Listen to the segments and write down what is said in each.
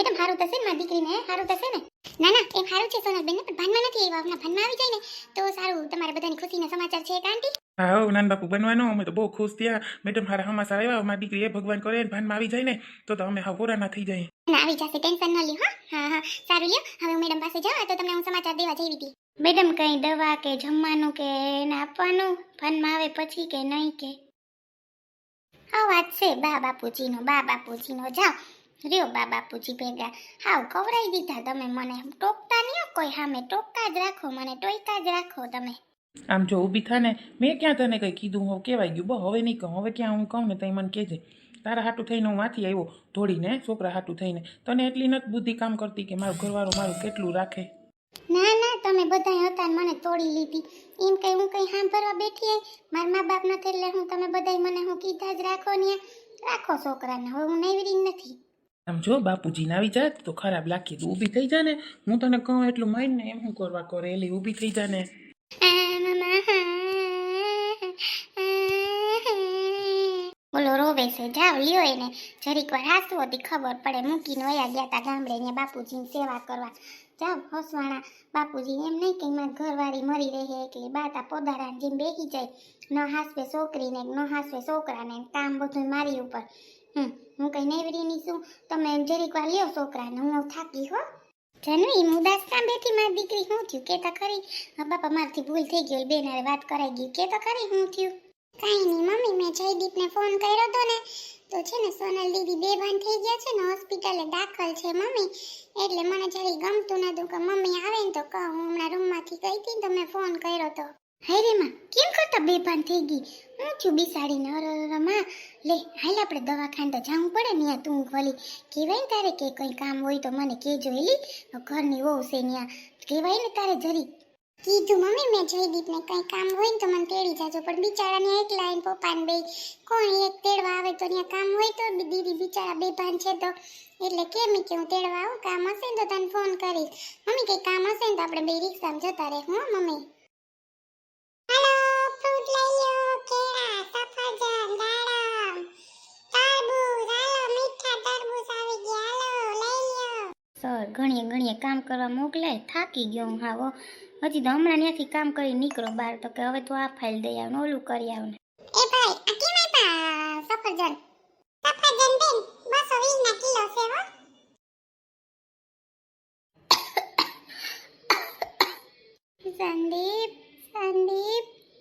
Madam હારું થશે ને મારી દીકરીને હારું થશે ને? ના ના એમ હારું છે સોનલબેન ને, પણ ભાનમાં નથી આવ્યા. હમણાં ભાનમાં આવી જાય ને તો સારું, તમારા બધાની ખુશીના સમાચાર છે કે આંટી? હા હો નાન બાપુ બનવાનો અમે તો બહુ ખુશ થયા. મેડમ હારા હમાસા આવ્યા. મારી દીકરી એ ભગવાન કરે ને ભાનમાં આવી જાય ને તો અમે હા હોરાના થઈ જાય. ના આવી જશે, ટેન્શન ન લ્યો. હા હા સારું લ્યો, હવે હું મેડમ પાસે જાઉં તો તમને હું સમાચાર દેવા જઈ હતી. મેડમ કઈ દવા કે જમવાનું કે એને આપવાનું ભાનમાં આવે પછી કે નહીં કે? હા વાત છે બા બાપુજીનો જાઓ રહ્યો બા બાપુજી ભેગા. હાવ ખવડાવી દીધા તમે મને. ટોકતા નહીં હો કોઈ સામે, ટોકતા જ રાખો મને, ટોયકા જ રાખો તમે. આમ જો ઊભી થા ને, મેં ક્યાં તને કંઈ કીધું હું કહેવાય ગયું. બહુ હવે નહીં કહું. હવે ક્યાં હું કહું ને તઈ મને કહેજે. તારા હાટું થઈને હું વાંથી આવ્યો દોડીને, છોકરા હાટું થઈને. તને એટલી નથી બુદ્ધિ કામ કરતી કે મારું ઘરવાળું મારું કેટલું રાખે? ના ના તમે બધા હતા ને મને તોડી લીધી. એમ કઈ હું કઈ સાંભળવા બેઠી આઈ? મારા મા બાપ નથી એટલે હું તમે બધા મને હું કીધા જ રાખો ને, રાખો છોકરાને. હવે હું નવરી નથી. આમ જો બાપુજીને આવી જાય તો ખરાબ લાગી. તું ઊભી થઈ જા ને, હું તને કહું એટલું માન ને એમ હું કરવા કરે. એલી ઊભી થઈ જા ને. બોલો રોવે છે, જાવ લ્યો એને. જરીક વાર હાસુ હતી ખબર પડે. મૂકીને વયા ગયા તા ગામડે ને બાપુજીની સેવા કરવા. જાવ હસવાણા બાપુજી. એમ નહીં કે મારી ઘરવાળી મરી રહે એટલે બાતા પોદારા જેમ બેસી જાય. ન હાસવે છોકરીને ન હાસવે છોકરાને, કામ બધું મારી ઉપર. હું કઈ નેવરીની છું? તમે જરીક વાર લ્યો છોકરાને, હું થાકી હો. જનવી મુદાસ કામ બેઠી મારી દીકરી. શું થયું કે તો ખરી? બાપા મારથી ભૂલ થઈ ગઈ, બેન હારે વાત કરાઈ ગઈ. કે તો ખરી શું થયું? કાંઈ નહીં મમ્મી, મેં જયદીપને ફોન કર્યો હતો ને તો છે ને સોનલ દીદી બેભાન થઈ ગયા છે ને, હોસ્પિટલે દાખલ છે મમ્મી. એટલે મને જરી ગમતું નતું કે મમ્મી આવે ને તો કહું. હું હમણાં રૂમમાંથી ગઈ હતી ને તો મેં ફોન કર્યો તો. હાય રે માં, કેમ કરતા બેભાન થઈ ગઈ? હું થયું બિસાડીને? અરે માં, લે હાલ આપણે દવાખાને તો જવું પડે ને. તું ભલી કહેવાય ને તારે કે કંઈ કામ હોય તો મને કહેજો. એલી ઘરની વહુ છે ત્યાં, કહેવાય ને તારે જરી. કીધું મમ્મી મેં જયદીપને કંઈ કામ હોય ને તો મને તેડી જાજો, પણ બિચારાને એકલા આવીને પપ્પાને બે કોણ એક તેડવા આવે તો ત્યાં કામ હોય તો દીદી બિચારા બેભાન છે તો એટલે કેમ કે હું તેડવા આવું. કામ હશે ને તો તને ફોન કરીશ મમ્મી. કંઈ કામ હશે ને તો આપણે બે રિક્ષામાં જતા રહે. હું મમ્મી હાલો ફ્રૂટ લઈ લ્યો. કેળા, સફરજન, દાડમ, તરબૂચ. હાલો મીઠા તરબૂચ આવી ગયા, હાલો લઈ લ્યો. સર ઘણીએ કામ કરવા મોકલે, થાકી ગયો હું હાવ. હજી તો હમણાં ત્યાંથી કામ કરી નીકળો બહાર તો કે હવે તું આ ફાઇલ દઈ આવ ને ઓલું કરી આવ ને. એ ભાઈ આ કેમ આપ્યા સફરજન? સફરજન બેન 220 ના કિલો છે હો. સંદીપ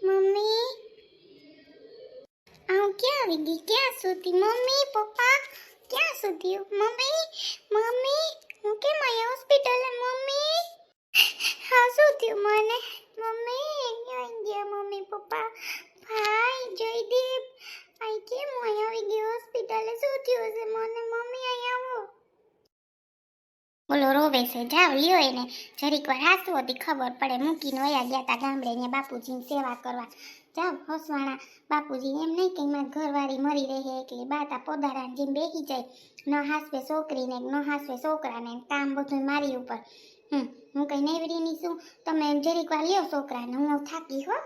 મમ્મી આવું ક્યાં આવી ગઈ? ક્યાં સુધી મમ્મી પપ્પા? ક્યાં સુધી મમ્મી હું કેમ અહીંયા હોસ્પિટલ? મમ્મી હા શું થયું મને? મમ્મી ક્યાં ગયા મમ્મી પપ્પા ભાઈ જયદીપ? આઈ કેમ અહીંયા આવી ગઈ હોસ્પિટલે? શું થયું છે મને? મમ્મી અહીંયા આવો. બોલો રોવે છે, જાવ લ્યો એને. જરીક વાર હાસુ હતી ખબર પડે. મૂકીને વયા ગયા તા ગામડે ને બાપુજીની સેવા કરવા. જાવ હસવાણા બાપુજી. એમ નહીં કે મારી ઘરવાળી મરી રહે એટલે બાતા પોદારા જેમ બેસી જાય. ન હાસવે છોકરીને ન હાસવે છોકરાને, કામ બધું મારી ઉપર. હું કઈ નેવરીની છું? તમે જરીક વાર લ્યો છોકરાને. હું થાકી હો.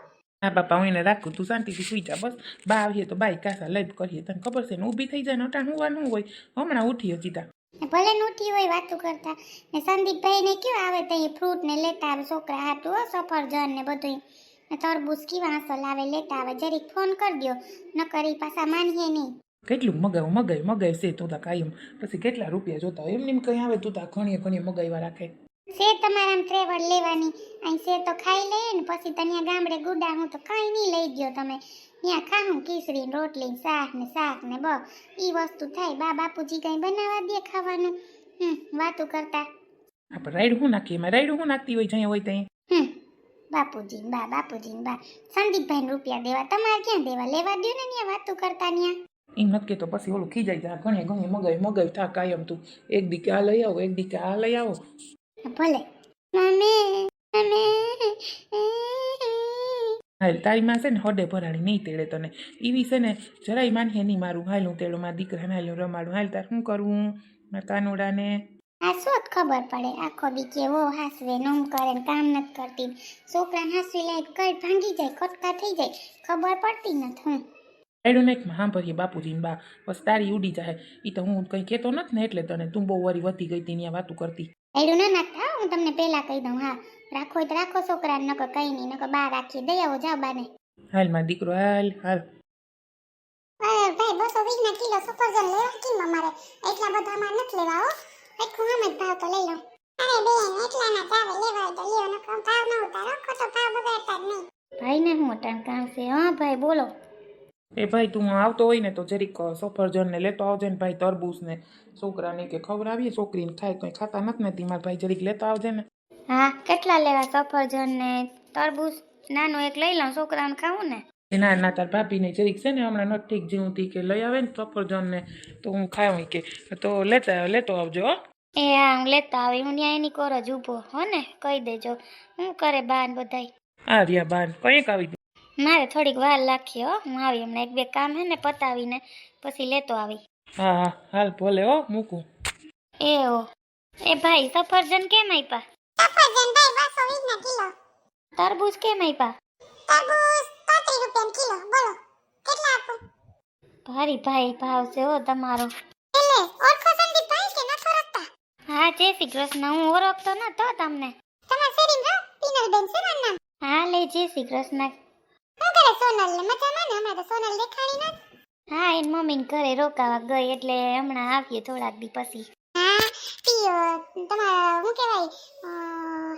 હા બાપા હું એને રાખું, તું શાંતિથી સુઈ જા બસ. બા આવીએ તો બાઈ કાસા લઈ કરીએ. તને ખબર છે ને ઊભી થઈ જાય ને અટાણ હુવા ન હોય. હમણાં ઉઠીએ સીધા. ભલે ઉઠી હોય વાતું કરતા. ને સંદીપભાઈ ને કયો આવે તો ફ્રૂટ ને લેતા આવે છોકરા હાટું, સફરજન ને બધું તરબૂચ કેવા અસલ આવે લેતા આવે. જરીક ફોન કરી દો, ન કરી પાછા માનીએ નહીં. કેટલું મગાવ છે તું તા કાયમ. પછી કેટલા રૂપિયા જોતા હોય એમને કંઈ આવે તું તા ઘણીએ મગાવ્યા રાખે. છે તમારા ટ્રેવલ લેવાની અહીં છે તો ખાઈ લઈએ ને પછી ત્યાં ગામડે ગુડા હું તો કાંઈ નહીં લઈ ગયો તમે. ત્યાં ખાઉં ખીચડી રોટલી શાક ને બ ઈ વસ્તુ થાય. બાપુજી કઈ બનાવવા દે ખાવાનું? વાતું કરતા. આપણે રાઈડ હું નાખીએ? એમાં રાઈડ હું નાખતી હોય જ્યાં હોય ત્યાં. બાપુજી બા સંદીપભાઈ રૂપિયા દેવા, તમારે ક્યાં દેવા? લેવા દો ને ત્યાં વાતું કરતા ત્યાં. એમ નથી કે તો પછી ઓલું ખીજાઈ જાય. ઘણી મગાવી થા કાયમ તું. એક દી આ લઈ આવો, એક દી આ લઈ આવો. ભલે મમ્મી હાલ તારી માં છે ને હડે ભરાણી નહીં તેડે તને. એવી છે ને જરાય માનીએ નહીં મારું. હાલ હું તેડું મારા દીકરાને, હાલ હું રમાડું. હાલ તાર શું કરવું મારા કાનોડાને? આ શું ખબર પડે આખો દી કેવો હાસવે નમ કરે ને કામ નથી કરતી. છોકરાને હાસવી લે કઈ ભાંગી જાય, કટકા થઈ જાય, ખબર પડતી નથી. એડું ને સાંભળીએ બાપુજીને બા બસ તારી ઉડી જાય. એ તો હું કંઈ કહેતો નથી ને એટલે તને તું બહુ વારી વધી ગઈ હતી ત્યાં વાતું કરતી. એડું ના નાખતા હો, હું તમને પહેલા કહી દઉં. હા, રાખો હોય તો રાખો છોકરાને, નકર કઈ નહીં, નકર બહાર રાખીએ. દઈ આવો, જાઓ બાને. હાલ મારો દીકરો હાલ હાલ. ભાઈ 220 કિલો સફરજન લેવા કેમ અમારે? એટલા બધા અમારે નથી લેવા હો. આખું આમ જ ભાવ તો લઈ લો. અરે બેન, એટલાના ચાવે લેવા હોય તો લ્યો, નકર ભાવ ન ઉતારો, ખોટો ભાવ બગાડતા જ નહીં. ભાઈને હું અટાણ કામ છે? હા ભાઈ બોલો. એ ભાઈ તું આવતો હોય ને તો જરીક સફરજન ને લેતો આવજે ને ભાઈ, તરબૂચ ને છોકરાને કે ખવડાવીએ, છોકરીને ખાય કંઈ ખાતા નથી ને મારા ભાઈ જરીક લેતો આવજે ને. હા, કેટલા લેવા? સફરજન ને તરબૂચ નાનું એક લઈ લઉં, છોકરાને ખાવું ને. ના ના તાર ભાભીને જરીક છે ને હમણાં નથી ઠીક, જેવું તી કે લઈ આવે ને સફરજન ને તો હું ખાઉં કે તો લેતો આવજો હો. એ હા, હું લેતા આવી. હું ત્યાં એની કોર જ ઊભો હો ને, કહી દેજો. હું કરે બાન બધાય? આ રહ્યા બાન કંઈક આવી ગયું. મારે થોડીક વાર લાગી હો, હું આવી હમણાં. 1-2 કામ હે ને પતાવીને પછી લેતો આવી. હા હા હાલ ભલે હો, મૂકું. એ ભાઈ સફરજન કેમ આપ્યા? સફરજન ભાઈ 220 કિલો. તરબૂચ કેમ આપ્યા? તરબૂચ 35 રૂપિયા કિલો. બોલો કેટલા આપું? ભારી ભાઈ ભાવ છે હો તમારો. એટલે ઓળખો સંદીપભાઈ કે નતો ઓળખતા? હા, જય શ્રી કૃષ્ણ. હું ઓળખતો નતો તમને. તમાર શેરીમ રહો, પીનલબેન છે મારું નામ. હા લે, જય શ્રી કૃષ્ણ. શું કરે સોનલ ને? મજામાં ને? હમણાં તો સોનલ દેખાણી નથી. હા, એની મમ્મીને ઘરે રોકાવા ગઈ એટલે હમણાં આવીએ થોડાક દી પછી. હા, તમારા શું કહેવાય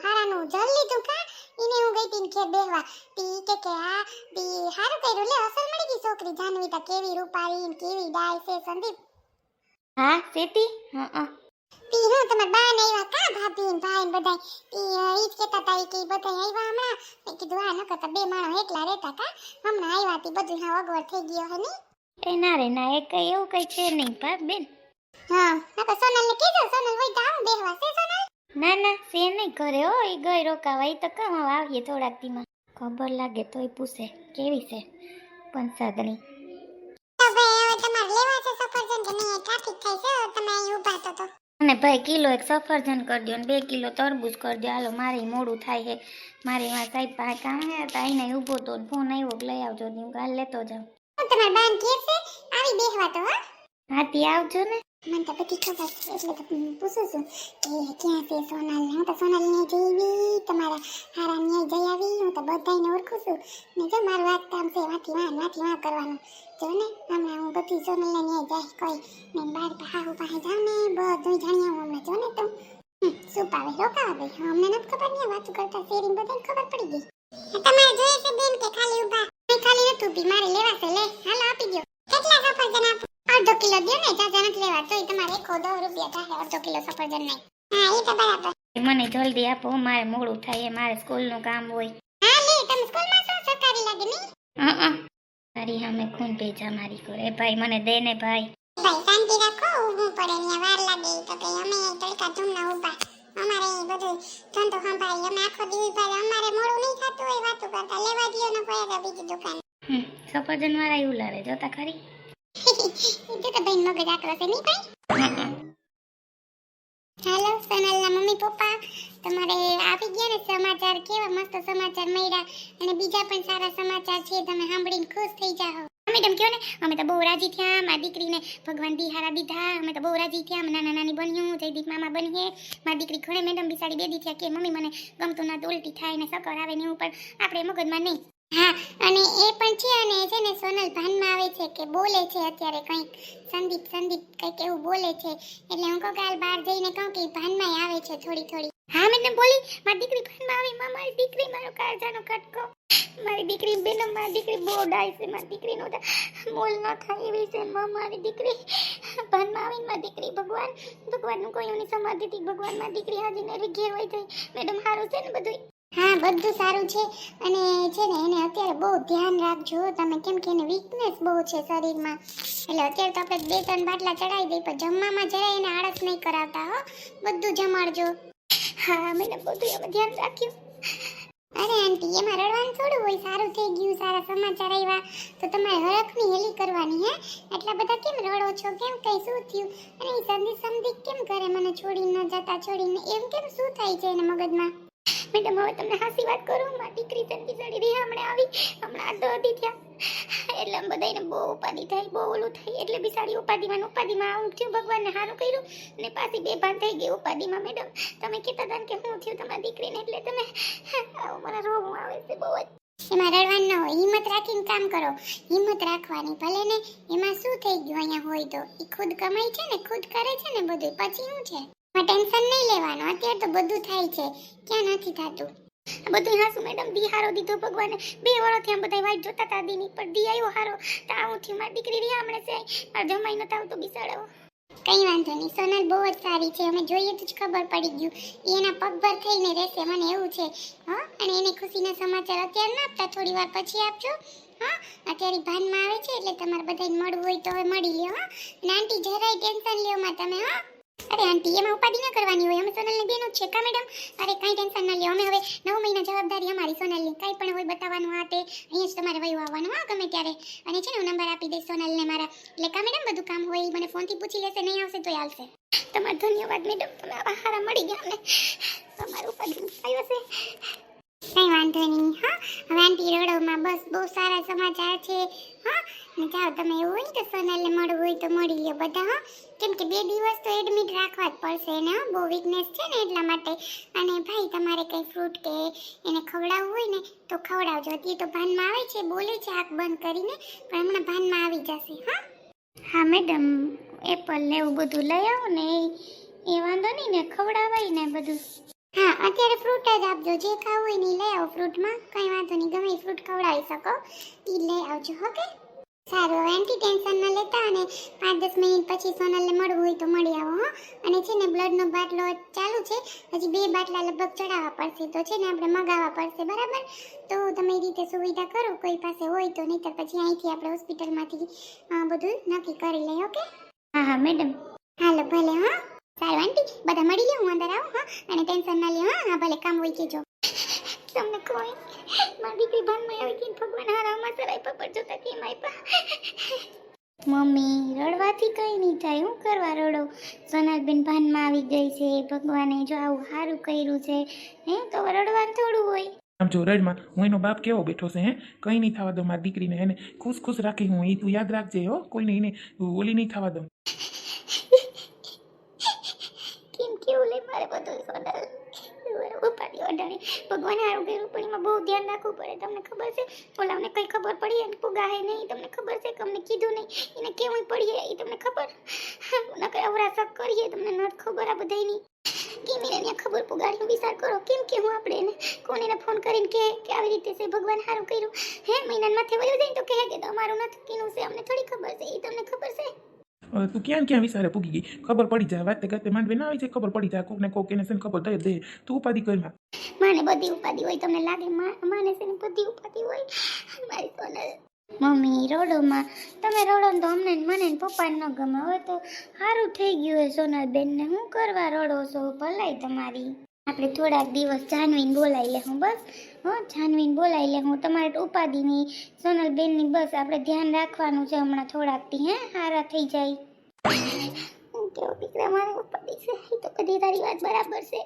હારાનું જલ લીધું કા? ઈને હું ગઈ તીન ખેર બેહવા. તી કે હા તી હારું કર્યું લે, અસલ મળી ગઈ છોકરી. જાનવી તા કેવી રૂપાળી ને કેવી ડાય છે સંદીપ. હા સેતી. તી હું તમાર બા ને આવ્યા કા? ભાભી ને ભાઈ ને બધાય તી ઈ જ કહેતા તા કે બધાય આવ્યા હમણાં. મેં કીધું હા, નકર તો 2 માણસ એકલા રહેતા કા. હમણાં આવ્યા તી બધું હા અગવડ થઈ ગયો હે ની. એ ના રે ના, એ કઈ એવું કઈ છે નહીં ભાગ બેન. હા, નકર સોનલ ને કીધું, સોનલ હોય તો આવું બેહવા. છે સોનલ? ના ના, સે નહીં કરે હો, એ ગઈ રોકાવા. એ તો કહું હવે આવીએ થોડાક દીમાં. ખબર લાગે તોય પૂછે કેવી છે પંસાદણી. અને ભાઈ કિલો એક સફરજન કરી દો ને 2 કિલો તરબૂચ કરી દો. હાલો, મારે મોડું થાય છે. મારે માં સાહેબ પાસે કામ હે તો આઈને ઊભો તો ફોન આવ્યો લઈ આવજો. હું કાલ લેતો જાઉં. તમાર બાન કે છે આવી બેહવા તો? હા હાથી આવજો ને. મને તો બધી ખબર છે એટલે તો પૂછું છું કે ક્યાં છે સોનલ. હું તો સોનલ ને જઈવી, તમારા હારા ને જઈ આવી. હું તો બધાને ઓળખું છું ને. જો મારું વાત કામ છે વાથી વાં કરવાનું. જો ને હમણાં હું બધી સોનલ ને ન્યાય જાય કોઈ ને બાર હાહુ પાસે જાઉં ને બધું જાણી આવું હમણાં. જો ને તો શું પાવે રોકાવા ગઈ. અમને નથી ખબર ને વાતું કરતા શેરીને બધાને ખબર પડી ગઈ. તમારે જોઈએ છે બેન કે ખાલી ઊભા? ખાલી નથી ઊભી, મારે લેવા છે. લે હાલો આપી દો. કેટલા સફરજન આપો? અડધો કિલો દો ને, જાજા નથી લેવા. તોય તમારે 110 રૂપિયા થાય અડધો કિલો સફરજન નહીં. હા એ તો બરાબર. મને જલ્દી આપો, મારે મોડું થાય. મારે સ્કૂલનું કામ હોય. હા લે, તમે સ્કૂલમાં છો? સરકારી લાગે નહીં? તારી સામે ખૂન ભેજા મારી કરે. ભાઈ મને દે ને ભાઈ. ભાઈ શાંતિ રાખો, હું પડે અહીંયા વાર લાગે તો કે અમે તડકા ધૂમના ઊભા. અમારે બધું ધંધો સંભાળી અમે આખો દિવસ ભાઈ અમારે મોડું નહીં થતું હોય વાતું કરતા. લેવા દયો ને કોઈ આગળ બીજી દુકાન. સફરજન વાળા એવું લાવે જોતા ખરી. જો તો બેન મગજ આકરો છે નહીં ભાઈ. હેલો સોનલના મમ્મી પપ્પા, તમારે આવી ગયા ને સમાચાર? કેવા મસ્ત સમાચાર મળ્યા અને બીજા પણ સારા સમાચાર છે. તમે સાંભળીને ખુશ થઈ જાઓ. મેડમ કયો ને, અમે તો બહુ રાજી થયા. મારી દીકરીને ભગવાન બિહારા દીધા. અમે તો બહુ રાજી થયા. અમે નાના નાની બન્યું, જયદીપ મામા બનીએ. મારી દીકરી ઘણે મેડમ બિસાડી 2 દી થયા કે મમ્મી મને ગમતું ના, ઉલટી થાય ને ચક્કર આવે ને એવું, પણ આપણે મગજમાં નહીં. હા, અને એ પણ છે. અને છે ને સોનલ ભાનમાં આવે છે કે બોલે છે અત્યારે કંઈક સંદીપ કંઈક એવું બોલે છે. એટલે હું કહું કાલ બહાર જઈને કહું કે ભાનમાં આવે છે થોડી. હા મેડમ બોલી, મારી દીકરી ભાનમાં આવી. મારી દીકરી મારો કાળજાનો કટકો. મારી દીકરી બેનો, મારી દીકરી બહુ ડાય છે. મારી દીકરીનો મોલ ન થાય એવી છે. મારી દીકરી ભાનમાં આવીને મારી દીકરી ભગવાનનું કોઈની સમાધિથી ભગવાન મારી દીકરી હાજીને એવી ઘેર હોય જાય. મેડમ સારું છે ને બધું? હા બધું સારું છે. અને છે ને એને અત્યારે બહુ ધ્યાન રાખજો તમે, કેમ કે એને વીકનેસ બહુ છે શરીરમાં. એટલે અત્યારે તો આપણે 2-3 બાટલા ચડાવી દઈએ, પણ જમવામાં જરાય એને આળસ નહીં કરાવતા હો. બધું જમાડજો. હા મેડમ બધું અમે ધ્યાન રાખ્યું. અરે આંટી એમાં રડવાનું થોડું હોય. સારું થઈ ગયું, સારા સમાચાર આવ્યા તો તમારે હરખની હેલી કરવાની. હે એટલા બધા કેમ રડો છો? કેમ કઈ શું થયું? અને એ સંદીપ કેમ કરે મને છોડીને ન જતા, છોડીને એમ કેમ શું થાય છે એને મગજમાં? મેડમ હવે તમને હાસી વાત કરું, મારી દીકરી તને બિચારી રહી હમણાં આવી, હમણાં તો હતી ત્યાં, એટલે આમ બધાને બહુ ઉપાધિ થાય, બહુ ઓલું થાય, એટલે બિચારી ઉપાધિમાં આવું થયું, ભગવાનને સારું કર્યું ને પાછી બેભાન થઈ ગઈ ઉપાધિમાં. મેડમ તમે કહેતા હતા ને કે શું થયું તમારી દીકરીને, એટલે તમે મને રોવું આવે છે બહુ જ. એમાં રડવાનું ન હોય, હિંમત રાખીને કામ કરો, હિંમત રાખવાની, ભલે ને એમાં શું થઈ ગયું અહીંયા હોય તો એ ખુદ કમાય છે ને, ખુદ કરે છે ને બધું, પછી શું છે એમાં ટેન્શન નહીં લેવાનું, અત્યારે તો બધું થાય છે, ક્યાં નથી થતું. બધું હાસું મેડમ, દી હારો દીધો ભગવાને, 2 વર્ષથી આમ બધા વાઈટ જોતા હતા દીની, પણ દી આવ્યો હારો, તો આવું થયું, મારી દીકરી રહ્યા હમણાં છે, મારે જમાઈ નતા આવતો બિસાડો. કઈ વાંધો નહીં, સોનલ બહુ જ સારી છે, અમે જોઈએ તો જ ખબર પડી ગયું, એના પગભર થઈને રહેશે, મને એવું છે. હા, અને એને ખુશીના સમાચાર અત્યારે ના આપતા, થોડી વાર પછી આપજો. હા, અત્યારે ભાનમાં આવે છે, એટલે તમારે બધાને મળવું હોય તો હવે મળી લ્યો. હા, અને આંટી જરાય ટેન્શન લ્યો માં તમે. હા, અરે આંટી એમાં ઉપાધિ ના કરવાની હોય, અમે સોનલની બેનો જ છે કા મેડમ. અરે કાંઈ ટેન્શન ના લ્યો, અમે હવે 9 મહિના જવાબદારી અમારી સોનલની, કાંઈ પણ હોય બતાવવાનું, આ તે અહીંયા જ તમારે વયું આવવાનું. હા, ગમે ત્યારે, અને છે ને હું નંબર આપી દઈશ સોનલને મારા, એટલે કા મેડમ બધું કામ હોય મને ફોનથી પૂછી લેશે, નહીં આવશે તોય આવશે. તમારો ધન્યવાદ મેડમ, તમે આવા હારા મળી ગયા અમને, તમારું ઉપાધિ આવ્યો છે. કઈ વાંધો નહીં. હા, હવે આંટી રડોમાં બસ, બહુ સારા સમાચાર છે. હા, ને જાઓ તમે, એવું હોય ને તો સોનલને મળવું હોય તો મળી લ્યો બધા. હા, કેમ કે 2 દિવસ તો એડમિટ રાખવા જ પડશે એને, હા, બહુ વીકનેસ છે ને એટલા માટે. અને ભાઈ તમારે કંઈ ફ્રૂટ કે એને ખવડાવવું હોય ને તો ખવડાવજો, અત્યારે તો ભાનમાં આવે છે, બોલે છે આંખ બંધ કરીને, પણ હમણાં ભાનમાં આવી જશે. હા હા મેડમ, એપલ ને એવું બધું લઈ આવો ને, એ વાંધો નહીં ને, ખવડાવાય ને બધું. હા, અત્યારે ફ્રૂટ જ આપજો, જે ખાવું હોય ને લઈ આવો ફ્રૂટમાં, કંઈ વાંધો નહીં, ગમે એ ફ્રૂટ ખવડાવી શકો, એ લઈ આવજો. ઓકે, સારું, હવે એન્ટી ટેન્શન ન લેતા, અને 5-10 મિનિટ પછી સોનલને મળવું હોય તો મળી આવો. હા, અને છે ને બ્લડનો બાટલો ચાલુ છે, હજી 2 બાટલા લગભગ ચડાવવા પડશે, તો છે ને આપણે મગાવવા પડશે, બરાબર? તો તમે એ રીતે સુવિધા કરો, કોઈ પાસે હોય તો, નહીંતર પછી અહીંથી આપણે હોસ્પિટલમાંથી બધું નક્કી કરી લઈએ. ઓકે, હા હા મેડમ, હાલો ભલે. હા, સારું આંટી, બધા મળી લ્યો, હું અંદર આવું. હા, અને ટેન્શન ના લ્યો. હા, ભલે કામ હોય કેજો. તમને કોઈ મારી દીકરી ભાનમાં આવી ગઈ, ભગવાન હારામાં સરાય પપ્પા જોતા કેમ આપ્યા. મમ્મી રડવાથી કઈ નહીં થાય, હું કરવા રડો, સોનલબેન ભાનમાં આવી ગઈ છે, ભગવાને જો આવું સારું કર્યું છે, હે તો રડવાનું થોડું હોય. આમ જો રડમાં હું એનો બાપ કેવો બેઠો છે, કંઈ નહીં થવા દઉં મારી દીકરીને, એને ખુશ ખુશ રાખી હું, એ તું યાદ રાખજે હો, કોઈને એને ઓલી નહીં થવા દઉં. કેમ કેવું લે મારે બધું સોનલ ઉપાડી અડાણી, ભગવાન હારું કર્યું, પણ એમાં બહુ ધ્યાન રાખવું પડે, તમને ખબર છે. ઓલાને કઈ ખબર પડી અને પુગાહે નહીં, તમને ખબર છે કે અમને કીધું નહીં, એને કેવું પડીએ એ તમને ખબર, નકર અવરા શક કરીએ, તમને નથી ખબર આ બધાયની. કેમ એને ત્યાં ખબર પુગાડ્યું, વિચાર કરો, કેમ કે હું આપણે એને કોઈને ફોન કરીને કે આવી રીતે છે, ભગવાન હારું કર્યું, હે મહિના માથે વયો જાય તો કહે કે તમારું નથી કીનું છે, અમને થોડી ખબર છે, એ તમને ખબર છે. તું ક્યાં ક્યાં વિચારે પૂગી ગઈ, ખબર પડી જાય, વાત કરતે માંડવી ના આવી છે, ખબર પડી જાય, કોક ને કોક એને છે ને ખબર દે દે, તું ઉપાધિ કરમાં. માને બધી ઉપાધિ હોય, તમને લાગે માને છે ને બધી ઉપાધિ હોય, મારી સોનલ. મમ્મી રડોમાં, તમે રડો ને તો અમને મને ને પપ્પાને ન ગમે, હવે તો સારું થઈ ગયું હે સોનલબેન ને, હું કરવા રડો છો, ભલાઈ તમારી. આપણે થોડાક દિવસ જાનવીને બોલાવી લે હું, બસ. હા, જાનવીને બોલાવી લે હું, તમારે ઉપાધિની સોનલબેનની બસ આપણે ધ્યાન રાખવાનું છે હમણાં થોડાકથી, હે સારા થઈ જાય. હું કેવું દીકરા, મારે ઉપાધિ છે, એ તો બધી તારી વાત બરાબર છે.